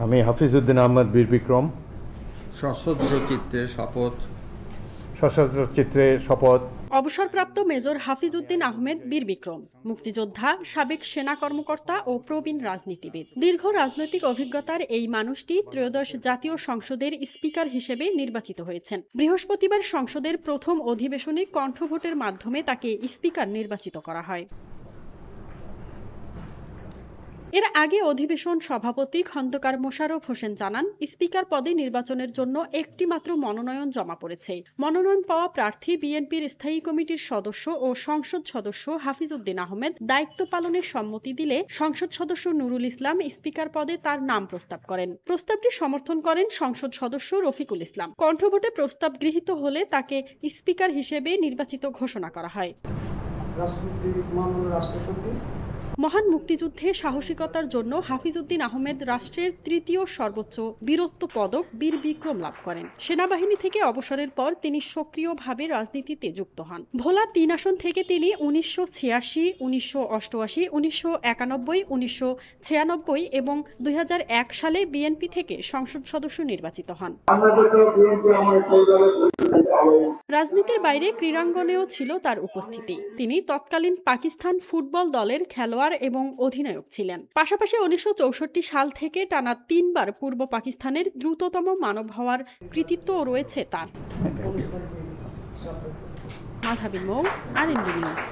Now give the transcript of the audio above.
আমি হাফিজউদ্দিন আহমেদ বীর বিক্রম। সশস্ত্র চিত্রে শপথ। সশস্ত্র চিত্রে শপথ। অবসরপ্রাপ্ত মেজর হাফিজউদ্দিন আহমেদ বীর বিক্রম মুক্তিযোদ্ধা, সাবেক সেনা কর্মকর্তা ও প্রবীণ রাজনীতিবিদ। দীর্ঘ রাজনৈতিক অভিজ্ঞতার এই মানুষটি ত্রয়োদশ জাতীয় সংসদের স্পিকার হিসেবে নির্বাচিত হয়েছেন। বৃহস্পতিবার সংসদের প্রথম অধিবেশনে কণ্ঠভোটের মাধ্যমে তাকে স্পিকার নির্বাচিত করা হয়। এর আগে অধিবেশন সভাপতি খন্দকার মোশাররফ হোসেন জানান, স্পিকার পদে নির্বাচনের জন্য একটি মাত্র মনোনয়ন জমা পড়েছে। মনোনয়ন পাওয়া প্রার্থী বিএনপির স্থায়ী কমিটির সদস্য ও সংসদ সদস্য হাফিজউদ্দিন আহমেদ দায়িত্ব পালনের সম্মতি দিলে সংসদ সদস্য নুরুল ইসলাম স্পিকার পদে তার নাম প্রস্তাব করেন। প্রস্তাবটি সমর্থন করেন সংসদ সদস্য রফিকুল ইসলাম। কণ্ঠভোটে প্রস্তাব গৃহীত হলে তাকে স্পিকার হিসেবে নির্বাচিত ঘোষণা করা হয়। মহান মুক্তিযুদ্ধে সাহসিকতার জন্য হাফিজউদ্দিন আহমেদ রাষ্ট্রের তৃতীয় সর্বোচ্চ বীরত্ব পদক বীর বিক্রম লাভ করেন। সেনাবাহিনী থেকে অবসরের পর তিনি সক্রিয়ভাবে রাজনীতিতে যুক্ত হন। ভোলা ৩ আসন থেকে তিনি ১৯৮৬, ১৯৮৮, ১৯৯১, ১৯৯৬ এবং ২০০১ সালে বিএনপি থেকে সংসদ সদস্য নির্বাচিত হন। রাজনীতির বাইরে ক্রীড়াঙ্গনেও ছিল তার উপস্থিতি। তিনি তৎকালীন পাকিস্তান ফুটবল দলের খেলোয়াড় এবং অধিনায়ক ছিলেন। পাশাপাশি ১৯৬৪ সাল থেকে টানা ৩ বার পূর্ব পাকিস্তানের দ্রুততম মানব হওয়ার কৃতিত্বও রয়েছে তার। মাঝহাবিল মৌ, RNB নিউজ।